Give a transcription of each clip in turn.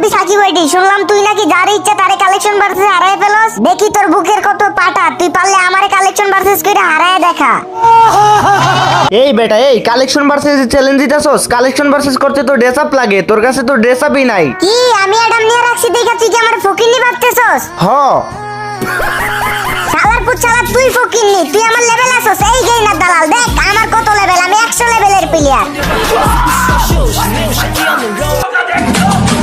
মুরব্বি সাকিব আইডি, শুনলাম তুই নাকি যার ইচ্ছা তারে কালেকশন ভার্সেস হারায় ফেলস। দেখি তোর বুকের কত পাটা, তুই পারলে আমারে কালেকশন ভার্সেস কইরা হারায় দেখা। এই বেটা, এই কালেকশন ভার্সেস চ্যালেঞ্জ দিতেছস? কালেকশন ভার্সেস করতে তো ড্রেস আপ লাগে, তোর কাছে তো ড্রেস আপই নাই। কি আমি অ্যাডাম নিয়ে রাখছি দেখা তুই কি আমার ফকিন্নি ভাবতেছস? হ, শালার পুত শালা, তুই ফকিন্নি, তুই আমার লেভেল আসস। এই গেইনার দালাল, দেখ আমার কত লেভেল, আমি 100 লেভেলের প্লেয়ার।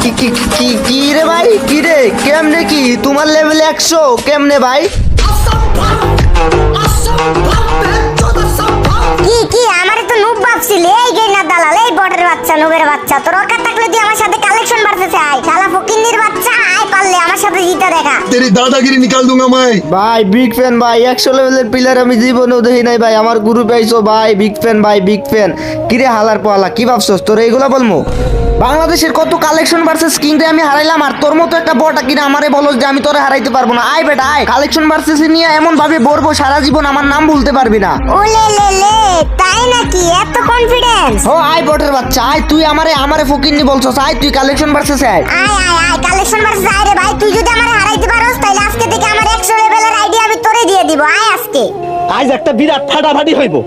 কি কি কি কি রে ভাই, কি রে, কেমনে কি তোমার লেভেল 100 কেমনে ভাই? কি কি আমারে তো নুব ভাবছিলি? এই গেইনার দালাল, এই বটের বাচ্চা, নুবের বাচ্চা, তোর অকাত থাকলে তুই আমার সাথে কালেকশন ভার্সেসে আয়। শালা ফকিন্নির বাচ্চা, আয় পারলে আমার সাথে জিতে দেখা। तेरी दादागिरी निकाल दूंगा मैं। ভাই বিগ ফ্যান ভাই, 100 লেভেলের প্লেয়ার আমি জীবনেও দেখি নাই ভাই, আমার গ্রুপে আইছো ভাই, বিগ ফ্যান ভাই, বিগ ফ্যান। কিরে হালার পোহালা, কি ভাবছস তোর এইগুলা বলমু? বাংলাদেশের কত কালেকশন ভার্সেস কিং রে আমি হারাইলাম, আর তোর মতো একটা বটা কিনা আমারে বলস যে আমি তোরে হারাইতে পারবো না। আয় বেটা আয়, কালেকশন ভার্সেস নিয়ে এমন ভাবে বলবো সারা জীবন আমার নাম ভুলতে পারবি না। ওলে লে লে, তাই নাকি? এত কনফিডেন্স? ও আয় বটের বাচ্চা, আয়, তুই আমারে ফকিন্নি বলছস, আয় তুই কালেকশন ভার্সেস আয়। আয় আয় আয়, কালেকশন ভার্সেস আয় রে ভাই। তুই যদি আমারে হারাইতে পারোস তাহলে আজকে থেকে আমার 100 লেভেলের আইডি আমি তোরে দিয়ে দিব। আয় আজকে। আজ একটা বিরাট ফাটাফাটি হইব।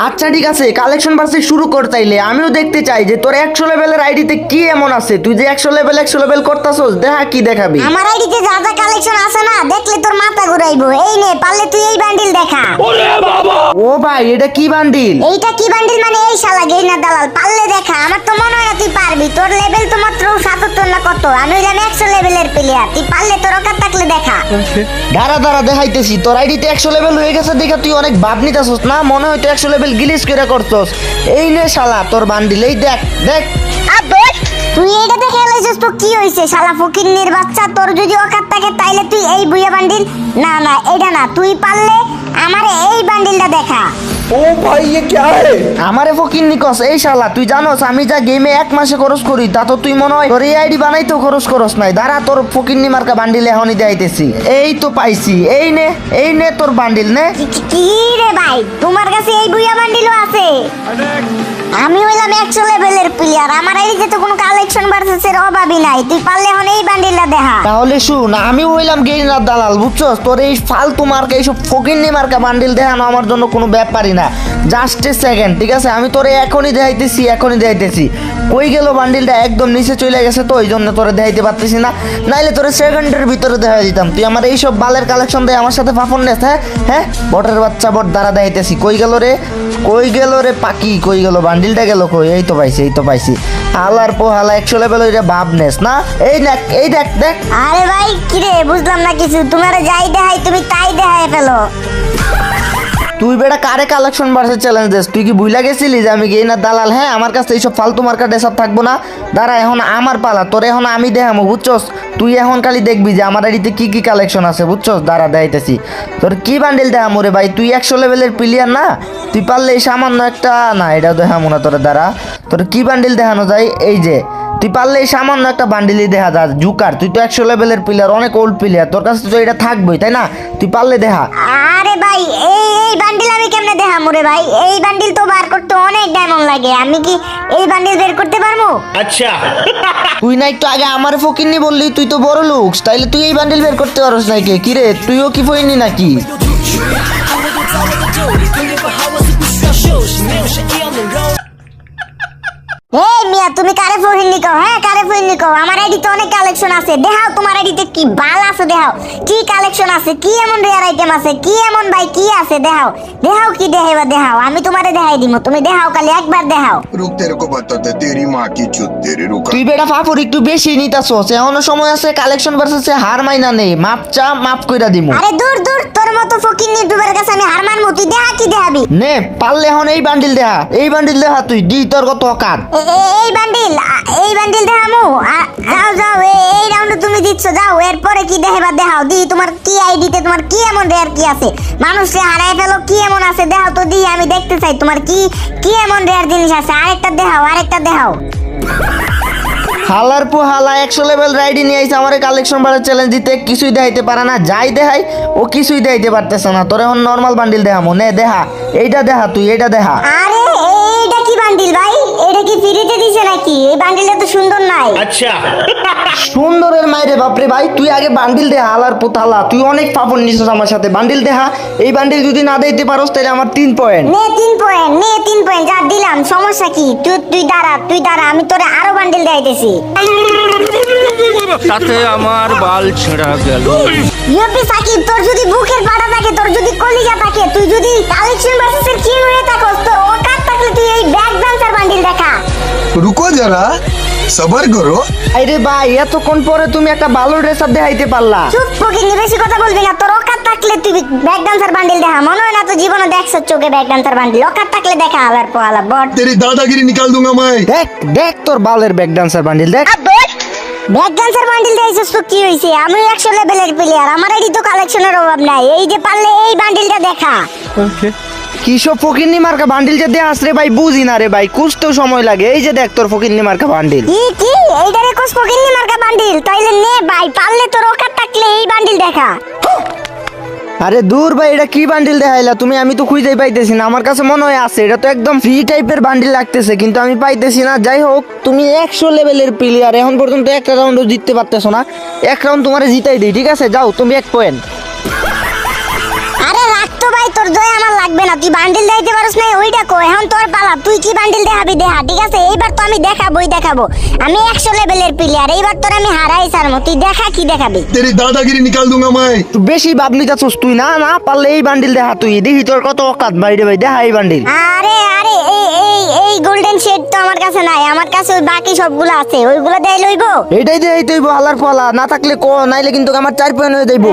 আচ্ছা ঠিক আছে, কালেকশন ভার্সেস শুরু কর তাইলে। আমিও দেখতে চাই যে তোর 100 লেভেলের আইডিতে কি এমন আছে, তুই যে 100 লেভেল করতাছস, দেখা কি দেখাবি। আমার আইডিতে যা যা কালেকশন আছে না, দেখলে তোর মাথা ঘুরাইবো। এই নে, পারলে তুই এই বান্ডিল দেখা। ওরে বাবা, ও ভাই, এটা কি বান্ডিল? এইটা কি বান্ডিল মানে? এই শালা গেইনার দালাল, পারলে দেখা। আমার তো মনে হয় না তুই পারবি, তোর লেভেল তো মাত্র 77 না কত। আমি হইলাম 100 লেভেলের প্লেয়ার, তুই পারলে তোর অকাত থাকলে দেখা। দাঁড়া দাঁড়া দেখাইতেছি, তোর আইডিতে 100 লেভেল হয়ে গেছে দেখা তুই অনেক ভাব নিতাছস না, মনে হয় তুই 100 লেভেল গিলিস করে করছস। এই নে শালা তোর বান্ডিল, এই দেখ দেখ। আবে তুই এইটা দেখে এলাইছিস তো কি হইছে? শালা ফকিন্নির বাচ্চা, তোর যদি অকাত থাকে তাইলে তুই এই বুইয়া বান্ডিল, না না এটা না, তুই পারলে আমারে এই বান্ডিলটা দেখা। ও ভাই ये क्या है? আমারে ফকিন্নি কস? এই শালা তুই জানোস আমি যা গেমে 1 মাসে খরচ করি তা তো তুই মনে হয় তোর এই আইডি বানাইতেও খরচ করস নাই। দাঁড়া তোর ফকিন্নি মার্কা বান্ডিল এখনই দেখাইতেছি। এই তো পাইছি, এই নে তোর বান্ডিল নে। কি রে ভাই, তোমার কাছে এই বুইয়া বান্ডিলও আছে? আমি হইলাম 100 লেভেলের প্লেয়ার, আমার আইডিতে তো কোনো কালেকশন ভার্সেসের অভাবই নাই। তুই পারলে এখন এই বান্ডিলটা দেখা। তাহলে শুন, আমি হইলাম গেইনার দালাল, বুঝছস? তোর এই ফালতু মার্কা, এইসব ফকিন্নি মার্কা বান্ডিল দেখানো আমার জন্য কোনো ব্যাপারই না। জাস্ট এ সেকেন্ড, ঠিক আছে? আমি তোরে এখনই দেখাইতেছি। কই গেল বান্ডিলটা? একদম নিচে চলে গেছে, তো ওই জন্য তোরে দেখাইতে পারতেছি না, নাইলে তোরে সেকেন্ডের ভিতরে দেখা দিতাম। তুই আমার এইসব বালের কালেকশন দেয় আমার সাথে ফাফন নেস? হ্যাঁ বটের বাচ্চা বট, দ্বারা দেখাইতেছি। কই গেল রে পাখি, কই গেল বান্ডিলটা? গেল কই? এই তো পাইছি। হালার পোহালা 100 লেভেল ওইটা ভাব নেস না। এই দেখ। আরে ভাই কি রে, বুঝলাম না কিছু। তোমার যাই দেখাই তুমি তাই দেখাই ফেলো। তুই বেটা কারে কালেকশন ভার্সেস চ্যালেঞ্জ দিস? তুই কি ভুইলা গেছিলি যে আমি গেইনার দালাল? হ্যাঁ, আমার কাছে এইসব ফালতু মার্কা ডেসাপ থাকবো না। দাঁড়া, এখন আমার পালা, তোর এখন আমি দেখামো, বুঝছস? তুই এখন খালি দেখবি যে আমার আইডিতে কি কি কালেকশন আছে, বুঝছস? দাঁড়া দেখাইতেছি তোর কি বান্ডিল দেখামো রে ভাই। তুই 100 লেভেলের প্লেয়ার না, তুই পারলে এই সামান্য একটা, না এটাও দেখামো না তোরে। দাঁড়া, তোর কি বান্ডিল দেখানো যায়? এই যে তুই পারলে এই সামান্য একটা বান্ডিলই দেখা যায় জুকার। তুই তো 100 লেভেলের প্লেয়ার, অনেক ওল্ড প্লেয়ার, তোর কাছে তো এটা থাকবেই তাই না? তুই পারলে দেখা। আরে ভাই এই বান্ডিল আমি কেমনে দেখামু রে ভাই? এই বান্ডিল তো বার করতে অনেক ডায়মন্ড লাগে। আমি কি এই বান্ডিল বের করতে পারবো? अच्छा তুই না একটু আগে আমার ফকিন্নি বললি তুই তো বড় লোক, তাইলে তুই এই বান্ডিল বের করতে পারস নাকি? কি রে, তুইও কি ফইনি নাকি? এই মিয়া, তুমি কারে ফহিনি কও? হ্যাঁ কারে ফহিনি কও? আমার আইডিতে অনেক কালেকশন আছে, দেখাও তোমার আইডিতে কি বাল আছে, দেখাও কি কালেকশন আছে, কি এমন রেয়ার আইটেম আছে, কি এমন ভাই কি আছে, দেখাও কি দেখাইবা, দেখাও। আমি তোমারে দেখাই দিমু, তুমি দেখাও, খালি একবার দেখাও। रुक तेरे को बताते तेरी माँ की चुत तेरी रुका। তুই বেটা ফাফুর একটু বেশি নিতাছস, এখনো সময় আছে, কালেকশন ভার্সেসে হার মাইনা নেই, মাপ কইরা দিমু। আরে দূর তোর মতো ফকির নিউটিউবের কাছে আমি হার মানবো? তুই দেখা কি দেখাবি? নে পারলে এখন এই বান্ডিল দেখা, তুই দি তোর কত অকাত। এই বান্ডিল দেখামু? যাও এই রাউন্ডে তুমি দিচ্ছ, যাও। এরপরে কি দেখাইবা দেখাও, দি তোমার কি আইডিতে তোমার কি এমন রেয়ার কি আছে, মানুষকে হারায় ফেলো কি এমন আছে, দেখাও তো দি, আমি দেখতে চাই তোমার কি এমন রেয়ার জিনিস আছে। আরেকটা দেখাও। হালার পু হালা 100 লেভেল রাইডি নিয়ে আইছে আমার কালেকশন ভার্সেস চ্যালেঞ্জ দিতে, কিছুই দেখাইতে পারে না। যাই দেখাই ও কিছুই দেখাইতে পারতেছে না। তোর এখন নরমাল বান্ডিল দেখামু, নে দেখা, এইটা দেখা, তুই এইটা দেখা। আরে এইটা কি বান্ডিল ভাই, এটা কি ফ্রিতে দিছে নাকি? এই বান্ডিলটা তো সুন্দর নাই। সুন্দরের মাইরে বাপরে ভাই, তুই আগে বান্ডিল দেহা আলার পোতালা, তুই অনেক পাপন নিছিস আমার সাথে। বান্ডিল দেহা, এই বান্ডিল যদি না দিতে পারোস তাহলে আমার 3 পয়েন্ট। নে 3 পয়েন্ট যা দিলাম, সমস্যা কি? তুই দাঁড়া, আমি তোরে আরো বান্ডিল দেখাইতেছি। তাতে আমার বাল ছেঁড়া গেল। ইউপি সাকিব, তোর যদি বুকের পাড়া থাকে, তোর যদি কলিজা থাকে, তুই যদি কালেকশন ভার্সেসের কিং হয়ে থাকস, তোর ওকাত থাকলে তুই এই ব্যাক ডান্সার বান্ডিল দেখা। रुको जरा सबर करो। আরে ভাই, এতক্ষণ পরে তুমি একটা ভালো ড্রেস আপ দেখাইতে পারলা। চুপ ফকিনি, বেশি কথা বলবি না। তোর ওকাত থাকলে তুই ব্যাক ডান্সার বান্ডিল দেখা। মনে হয় না তো জীবনে দেখছ চোখে ব্যাক ডান্সার বান্ডিল। ওকাত থাকলে দেখা আলার পোয়ালা বট। तेरी दादागिरी निकाल दूंगा मैं। দেখ দেখ তোর বালের ব্যাক ডান্সার বান্ডিল দেখ। ব্যাক ডান্সার বান্ডিল দেখাইছিস তো কি হইছে? আমি 100 লেভেলের প্লেয়ার, আমার এডি তো কালেকশনের অভাব নাই। এই যে পারলে এই বান্ডিলটা দেখা। কিসব ফকিন্নি মার্কা বান্ডিল যে দেখাস রে ভাই, বুঝি না রে ভাই, কুছতেও সময় লাগে। এই যে দেখ তোর ফকিন্নি মার্কা বান্ডিল। কি এইটারে কোস ফকিনি মার্কা বান্ডিল? তাইলে নে ভাই, পারলে তোর ওকাত থাকলে এই বান্ডিল দেখা। আরে দূর ভাই, এটা কি বান্ডিল দেখাইলা তুমি? আমি তো খুঁজেই পাইতেছি না। আমার কাছে মনে হয় আছে, এটা তো একদম ফ্রি টাইপের বান্ডিল লাগতেছে, কিন্তু আমি পাইতেছি না। যাই হোক, তুমি 100 লেভেলের প্লেয়ার, এখন পর্যন্ত একটা রাউন্ডও জিততে পারতেছো না। এক রাউন্ড তোমারে জিতাই দিই, ঠিক আছে? যাও, তুমি 1 পয়েন্ট। আরে রাখ তো ভাই, তোর দয়া আমার লাগবে না। তুই বান্ডিল দেখাইতে পারছ না, ওইটা কো। এখন তোর পালা, তুই কি বান্ডিল দেখাবি দেখা, ঠিক আছে? এইবার তো আমি দেখাবো। আমি 100 লেভেলের প্লেয়ার, এইবার তোর আমি হারাই সারমো। তুই দেখা কি দেখাবি? तेरी दादागिरी निकाल दूंगा मैं। তুই বেশি বাবলি যাচ্ছিস তুই। না না পারলে এই বান্ডিল দেখা, তুই দেখি তোর কত অকাত বাইরে ভাই, দেখা এই বান্ডিল। আরে এই গোল্ডেন শেড তো আমার কাছে নাই। আমার কাছে ওই বাকি সবগুলো আছে, ওইগুলো দেই লইবো। এটাই দেখাই তুই হালার পালা, না থাকলে ক, নাইলে কিন্তু আমার 4 পয়েন্ট হয়ে যাইবো।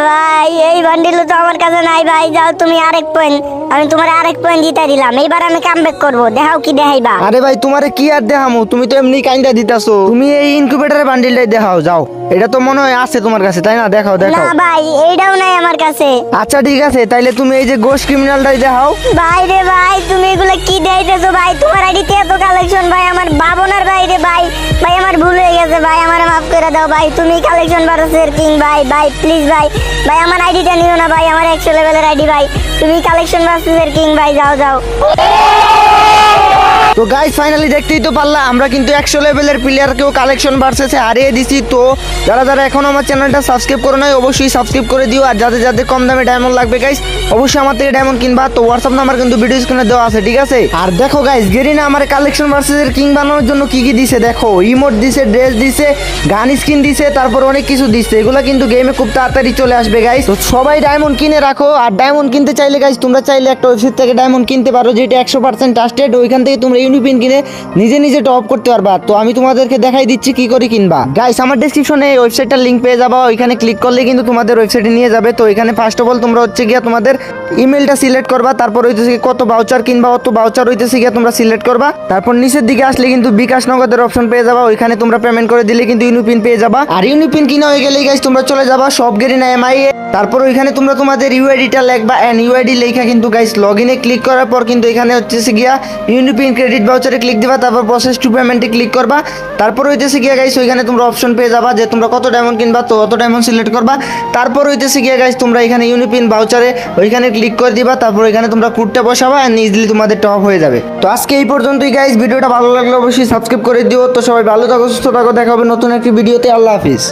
ভাই এই বান্ডিল তো আমার কাছে নাই ভাই। যাও তুমি আরেক পয়েন্ট, আমি তোমার আরেক পয়েন্ট জিতে দিলাম। এইবার আমি কামব্যাক করব। দেখাও কি দেখাইবা? আরে ভাই, তোমারে কি আর দেখামু, তুমি তো এমনি কাইন্দা দিতাছো। তুমি এই ইনকিউবেটরের বান্ডিলটাই দেখাও, যাও। এটা তো মনে হয় আছে তোমার কাছে, তাই না? দেখাও না দেখাও। ভাই, এইটাও নাই আমার কাছে। আচ্ছা ঠিক আছে, তাইলে তুমি এই যে গোশ ক্রিমিনালটাই দেখাও। ভাই রে ভাই, তুমি এগুলো কি দেখাইতেছো ভাই? তোমার আইডিতে এত কালেকশন ভাই, আমার ভাবনার বাইরে ভাই। ভাই আমার ভুল হয়ে গেছে ভাই, আমার মাফ করে দাও ভাই। তুমি কালেকশন ভার্সেসের কিং ভাই। প্লিজ ভাই, আমার আইডিটা নিও না ভাই, আমার 100 লেভেলের আইডি ভাই। তুমি কালেকশন ভার্সেসের কিং ভাই, যাও। তো গাইস, ফাইনালি দেখতেই তো পারলা, আমরা কিন্তু 100 লেভেলের প্লেয়ারকেও কালেকশন ভার্সেসে হারিয়ে দিছি। তো যারা এখন আমার চ্যানেলটা সাবস্ক্রাইব করো নাই, অবশ্যই সাবস্ক্রাইব করে দিও। আর যাদের কম দামে ডায়মন্ড লাগবে গাইস, অবশ্যই আমার থেকে ডায়মন্ড কিনবা। তো হোয়াটসঅ্যাপ নাম্বার কিন্তু ভিডিও স্ক্রিনে দেওয়া আছে, ঠিক আছে? আর দেখো গাইস, গেরিনা আমার কালেকশন ভার্সেসের কিং বানানোর জন্য কি দিছে দেখো। ইমোট দিছে, ড্রেস দিছে, গান স্কিন দিছে, তারপর অনেক কিছু দিছে। এগুলো কিন্তু গেমে খুব তাড়াতাড়ি চলে আসবে গাইস। তো সবাই ডায়মন্ড কিনে রাখো। আর ডায়মন্ড কিনতে চাইলে গাইস, তোমরা চাইলে একটা ওয়েবসাইট থেকে ডায়মন্ড কিনতে পারো, যেটা 100% ট্রাস্টেড। ওইখান থেকে তোমরা ইউনিপিন কিনে নিজে টপ করতে পারবা। তো আমি তোমাদেরকে দেখাই দিচ্ছি কি করে কিনবা। গাইস, আমার ডেসক্রিপশনে এই ওয়েবসাইটটার লিংক পেয়ে যাবা। ওইখানে ক্লিক করলে কিন্তু তোমাদের ওয়েবসাইটে নিয়ে যাবে। তো এখানে ফার্স্ট অফ অল তোমরা হচ্ছে গিয়া তোমাদের ইমেলটা সিলেক্ট করবা, তারপর হইতেছে কত ভাউচার কিনবা, অত ভাউচার হইতেছে গিয়া তোমরা সিলেক্ট করবা। তারপর নিচের দিকে আসলে কিন্তু বিকাশ নগদের অপশন পেয়ে যাবা। ওইখানে তোমরা পেমেন্ট করে দিলে কিন্তু ইউনিপিন পেয়ে যাবা। আর ইউনিপিন কিনা হয়ে গেলে গাইস, তোমরা চলে যাবা সব গেরিনা এমআই। তারপর ওইখানে তোমরা তোমাদের ইউআইডিটা লিখবা, এন্ড ইউআইডি লেখা কিন্তু গাইস লগইনে ক্লিক করার পর কিন্তু এখানে হচ্ছে গিয়া ইউনিপিন ক্রেডিট ভাউচারে ক্লিক দিবা। তারপর প্রসেস টু পেমেন্টে ক্লিক করবা। তারপর হইতেছে গিয়া গাইস, ওইখানে তোমরা অপশন পেয়ে যাবা যে তোমরা কত ডায়মন্ড কিনবা, তো অত ডায়মন্ড সিলেক্ট করবা। তারপর হইতেছে গিয়া গাইস, তোমরা এখানে ইউনিপিন ভাউচারে ওইখানে ক্লিক করে দিবা। তারপর এখানে তোমরা কোডটা বসাবা, এন্ড ইজিলি তোমাদের টপ হয়ে যাবে। তো আজকে এই পর্যন্তই গাইস। ভিডিওটা ভালো লাগলে অবশ্যই সাবস্ক্রাইব করে দিও। তো সবাই ভালো থাকো, সুস্থ থাকো, দেখা হবে নতুন একটি ভিডিওতে। আল্লাহ হাফিজ।